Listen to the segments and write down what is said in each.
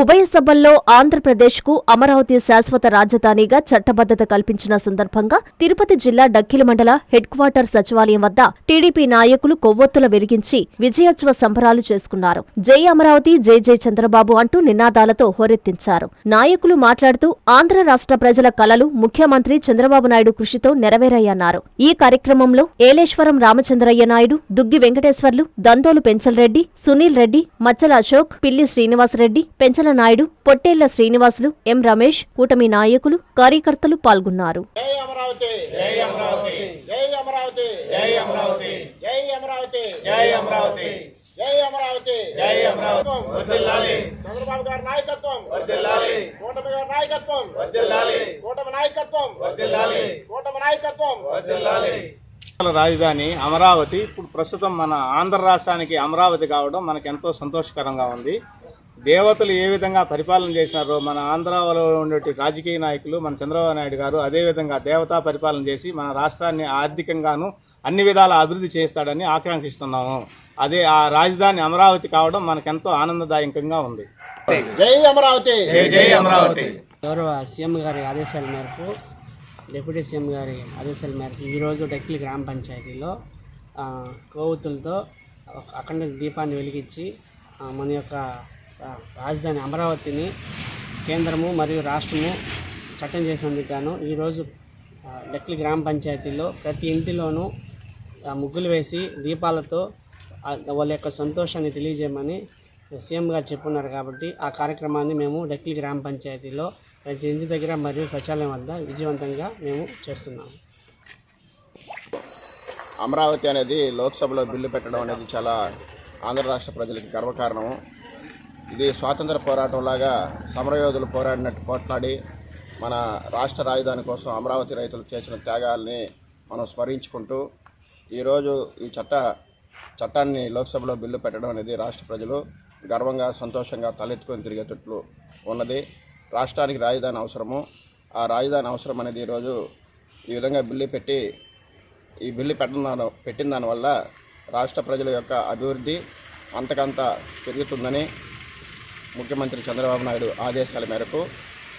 ఉభయ సభల్లో ఆంధ్రప్రదేశ్కు అమరావతి శాశ్వత రాజధానిగా చట్టబద్ధత కల్పించిన సందర్భంగా తిరుపతి జిల్లా డక్కిలి మండల హెడ్ క్వార్టర్ సచివాలయం వద్ద టీడీపీ నాయకులు కొవ్వొత్తుల వెలిగించి విజయోత్సవ సంబరాలు చేసుకున్నారు. జై అమరావతి, జై జై చంద్రబాబు అంటూ నినాదాలతో హోరెత్తించారు. నాయకులు మాట్లాడుతూ ఆంధ్ర రాష్ట్ర ప్రజల కలలు ముఖ్యమంత్రి చంద్రబాబు నాయుడు కృషితో నెరవేరాయన్నారు. ఈ కార్యక్రమంలో ఏలేశ్వరం రామచంద్రయ్య నాయుడు, దుగ్గి వెంకటేశ్వర్లు, దందోలు పెంచల్రెడ్డి, సునీల్ రెడ్డి, మచ్చల అశోక్, పిల్లి శ్రీనివాసరెడ్డి, పెంచల నాయుడు, పొట్టేళ్ల శ్రీనివాసులు, ఎం రమేష్, కూటమి నాయకులు, కార్యకర్తలు పాల్గొన్నారు. జై అమరావతి, జై అమరావతి, జై అమరావతి, జై అమరావతి, జై అమరావతి, జై అమరావతి, జై అమరావతి, జై అమరావతి. వర్ధిల్లాలి చంద్రబాబు గారి నాయకత్వం, వర్ధిల్లాలి కూటమి గారి నాయకత్వం, వర్ధిల్లాలి కూటమి నాయకత్వం, వర్ధిల్లాలి కూటమి నాయకత్వం, వర్ధిల్లాలి. రాజధాని అమరావతి ఇప్పుడు ప్రస్తుతం మన ఆంధ్ర రాష్ట్రానికి అమరావతి కావడం మనకు ఎంతో సంతోషకరంగా ఉంది. దేవతలు ఏ విధంగా పరిపాలన చేసినారో మన ఆంధ్రాలో ఉండే రాజకీయ నాయకులు మన చంద్రబాబు నాయుడు గారు అదేవిధంగా దేవతా పరిపాలన చేసి మన రాష్ట్రాన్ని ఆర్థికంగాను అన్ని విధాల అభివృద్ధి చేస్తాడని ఆకాంక్షిస్తున్నాము. అదే ఆ రాజధాని అమరావతి కావడం మనకెంతో ఆనందదాయకంగా ఉంది. జై అమరావతి, జై అమరావతి. గౌరవ సీఎం గారి ఆదేశాల మేరకు, డిప్యూటీ సీఎం గారి ఆదేశాల మేరకు ఈరోజు డక్కిలి గ్రామ పంచాయతీలో కొవ్వొత్తులతో అఖండ దీపాన్ని వెలిగించి మన యొక్క రాజధాని అమరావతిని కేంద్రము మరియు రాష్ట్రము చట్టం చేసేందుకు గాను ఈరోజు డక్కిలి గ్రామ పంచాయతీలో ప్రతి ఇంటిలోనూ ముగ్గులు వేసి దీపాలతో వాళ్ళ యొక్క సంతోషాన్ని తెలియజేయమని సీఎం గారు చెప్పున్నారు. కాబట్టి ఆ కార్యక్రమాన్ని మేము డక్కిలి గ్రామ పంచాయతీలో ప్రతి ఇంటి దగ్గర మరియు సచివాలయం వద్ద విజయవంతంగా మేము చేస్తున్నాము. అమరావతి అనేది లోక్సభలో బిల్లు పెట్టడం అనేది చాలా ఆంధ్ర రాష్ట్ర ప్రజలకు గర్వకారణము. ఇది స్వాతంత్ర పోరాటంలాగా సమరయోధులు పోరాడినట్టు పోట్లాడి మన రాష్ట్ర రాజధాని కోసం అమరావతి రైతులు చేసిన త్యాగాల్ని మనం స్మరించుకుంటూ ఈరోజు ఈ చట్టాన్ని లోక్సభలో బిల్లు పెట్టడం అనేది రాష్ట్ర ప్రజలు గర్వంగా సంతోషంగా తలెత్తుకొని తిరిగేటట్లు ఉన్నది. రాష్ట్రానికి రాజధాని అవసరము. ఆ రాజధాని అవసరం అనేది ఈరోజు ఈ విధంగా ఈ బిల్లు పెట్టిన దానివల్ల రాష్ట్ర ప్రజల యొక్క అభివృద్ధి అంతకంత పెరుగుతుందని ముఖ్యమంత్రి చంద్రబాబు నాయుడు ఆదేశాల మేరకు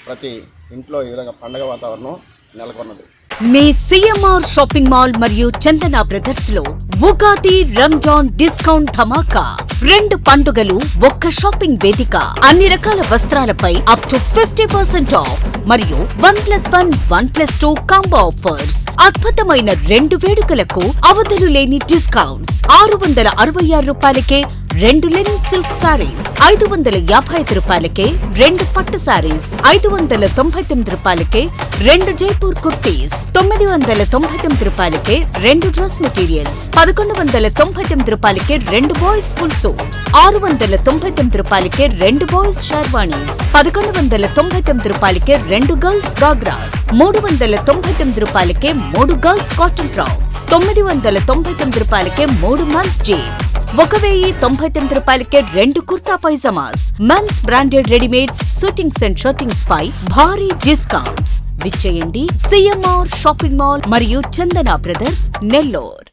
ప్రతి ఇంట్లో ఈ విధంగా పండగ వాతావరణం నెలకొన్నది. మీ సిఎంఆర్ షాపింగ్ మాల్ మరియు చందన బ్రదర్స్ లో ఉగాది రంజాన్ డిస్కౌంట్ ధమాకా. 2 పండుగలు ఒక్క షాపింగ్ వేదిక. అన్ని రకాల వస్త్రాలపై అప్ టు 50% ఆఫ్ మరియు 1+1 1+2 కాంబో ఆఫర్స్. అద్భుతమైన 2 వేడుకలకు అవధులు లేని డిస్కౌంట్స్. 666 రూపాయలకే 2 లెనిన్ సిల్క్ సారీస్, 555 రూపాయలకే 2 పట్టు సారీస్, 599 రూపాయలకే 2 జైపూర్ కుర్తీస్, 999 రూపాయలకే 2 డ్రెస్ మెటీరియల్స్, 1199 రూపాయలకే 2 బాయ్స్ ఫుల్ సూట్స్, 699 రూపాయలకే 2 బాయ్స్ షర్వాణీస్, 1199 రూపాయలకే 2 గర్ల్స్ గాగ్రాస్, 399 రూపాయలకే 3 గర్ల్స్ కాటన్ ఫ్రాక్స్, 999 రూపాయలకే 3 మెన్స్ జీన్స్, 1099 రూపాయలకే 2 kurta pyjamas. Mens branded readymades, shootings and shirtings పై భారీ డిస్కౌంట్స్. విచ్చేయండి సిఎంఆర్ షాపింగ్ మాల్ మరియు చందన బ్రదర్స్, నెల్లూరు.